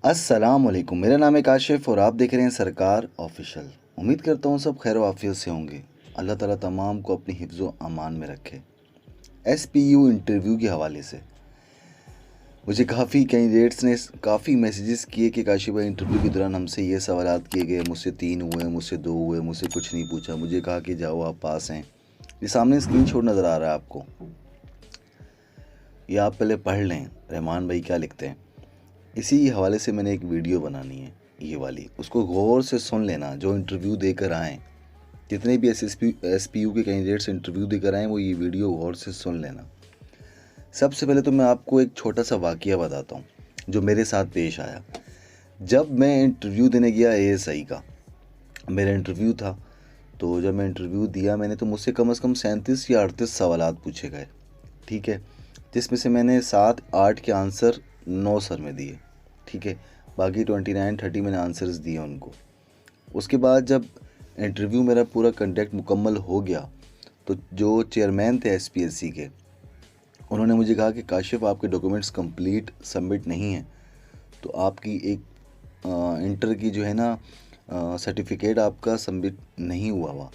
अस्सलाम वालेकुम। मेरा नाम है काशिफ और आप देख रहे हैं सरकार ऑफिशियल। उम्मीद करता हूँ सब खैर वाफियत से होंगे। अल्लाह ताला तमाम को अपनी हिफ्ज़ व अमान में रखे। SPU इंटरव्यू के हवाले से मुझे काफ़ी कैंडिडेट्स ने काफ़ी मैसेजेस किए कि काशिफ भाई इंटरव्यू के दौरान हमसे ये सवालात किए गए, मुझसे 3 हुए, मुझसे 2 हुए, मुझसे कुछ नहीं पूछा, मुझे कहा कि जाओ आप पास हैं। ये सामने स्क्रीनशॉट नज़र आ रहा है आपको, ये आप पहले पढ़ लें रहमान भाई क्या लिखते हैं। इसी हवाले से मैंने एक वीडियो बनानी है, ये वाली, उसको गौर से सुन लेना। जो इंटरव्यू देकर आएँ, जितने भी SPU के कैंडिडेट्स इंटरव्यू देकर आएँ, वो ये वीडियो गौर से सुन लेना। सबसे पहले तो मैं आपको एक छोटा सा वाक़या बताता हूँ जो मेरे साथ पेश आया। जब मैं इंटरव्यू देने गया ASI का, मेरा इंटरव्यू था, तो जब मैं इंटरव्यू दिया मैंने, तो मुझसे कम से कम 37 या 38 सवालात पूछे गए, ठीक है, जिसमें से मैंने 7-8 के आंसर 9 सर में दिए, ठीक है, बाकी 29-30 मैंने आंसर्स दिए उनको। उसके बाद जब इंटरव्यू मेरा पूरा कंडक्ट मुकम्मल हो गया, तो जो चेयरमैन थे SPSC के, उन्होंने मुझे कहा कि काशिफ आपके डॉक्यूमेंट्स कंप्लीट सबमिट नहीं हैं, तो आपकी एक इंटर की जो है ना सर्टिफिकेट आपका सबमिट नहीं हुआ,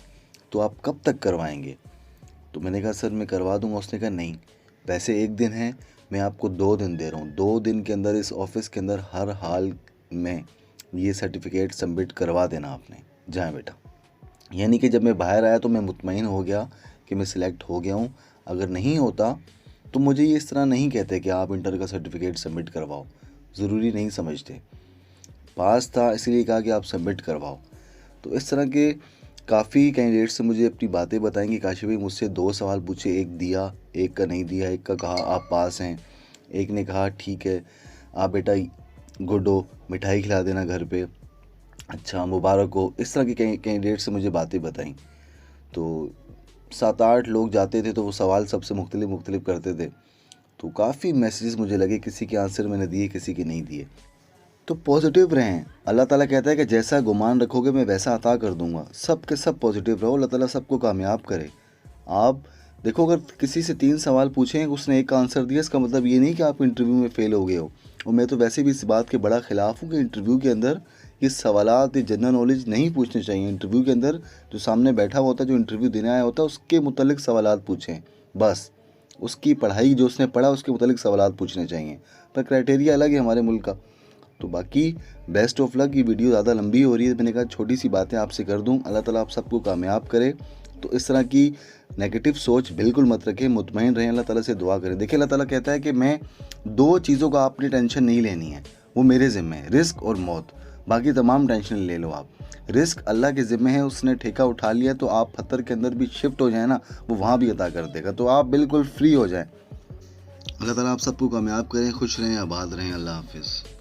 तो आप कब तक करवाएंगे। तो मैंने कहा सर मैं करवा दूंगा। उसने कहा नहीं, वैसे 1 दिन है, मैं आपको 2 दिन दे रहा हूँ, 2 दिन के अंदर इस ऑफिस के अंदर हर हाल में ये सर्टिफिकेट सबमिट करवा देना आपने। जाए बेटा। यानी कि जब मैं बाहर आया तो मैं मुतमईन हो गया कि मैं सिलेक्ट हो गया हूँ। अगर नहीं होता तो मुझे ये इस तरह नहीं कहते कि आप इंटर का सर्टिफिकेट सबमिट करवाओ, ज़रूरी नहीं समझते। पास था इसलिए कहा कि आप सबमिट करवाओ। तो इस तरह के काफ़ी कैंडिडेट्स से मुझे अपनी बातें बताएंगे। काशिफ भाई मुझसे 2 सवाल पूछे, एक दिया, एक का नहीं दिया, एक का कहा आप पास हैं, एक ने कहा ठीक है आप बेटा गुड हो, मिठाई खिला देना घर पे, अच्छा मुबारक हो। इस तरह के कैंडिडेट से मुझे बातें बताई। तो 7-8 लोग जाते थे तो वो सवाल सबसे मुख्तलिफ करते थे। तो काफ़ी मैसेजेस मुझे लगे, किसी के आंसर मैंने दिए, किसी के नहीं दिए। तो पॉजिटिव रहें। अल्लाह ताला कहता है कि जैसा गुमान रखोगे मैं वैसा अता कर दूंगा। सब के सब पॉजिटिव रहो, अल्लाह ताला सबको कामयाब करे। आप देखो, अगर किसी से 3 सवाल पूछें, उसने एक का आंसर दिया, इसका मतलब ये नहीं कि आप इंटरव्यू में फ़ेल हो गए हो। और मैं तो वैसे भी इस बात के बड़ा ख़िलाफ़ हूँ कि इंटरव्यू के अंदर ये सवालात, ये जनरल नॉलेज नहीं पूछने चाहिए। इंटरव्यू के अंदर जो सामने बैठा होता है, जो इंटरव्यू देने आया होता है, उसके मुतल्लिक़ सवालात पूछें, बस। उसकी पढ़ाई जो उसने पढ़ा उसके मुतल्लिक़ सवालात पूछने चाहिए। पर क्राइटेरिया अलग है हमारे मुल्क का। तो बाकी बेस्ट ऑफ लक। ये वीडियो ज़्यादा लंबी हो रही है, मैंने कहा छोटी सी बातें आपसे कर दूं। अल्लाह ताला आप सबको कामयाब करे। तो इस तरह की नेगेटिव सोच बिल्कुल मत रखें, मुतमईन रहें, अल्लाह ताला से दुआ करें। देखिए अल्लाह ताला कहता है कि मैं 2 चीज़ों का आपने टेंशन नहीं लेनी है, वो मेरे ज़िम्मे है, रिस्क और मौत। बाकी तमाम टेंशन ले लो आप। रिस्क अल्लाह के ज़िम्मे है, उसने ठेका उठा लिया, तो आप पत्थर के अंदर भी शिफ्ट हो जाए ना, वो वहाँ भी अता कर देगा। तो आप बिल्कुल फ्री हो जाएँ। अल्लाह ताला आप सबको कामयाब करें, खुश रहें, आबाद रहें। अल्लाह हाफिज़।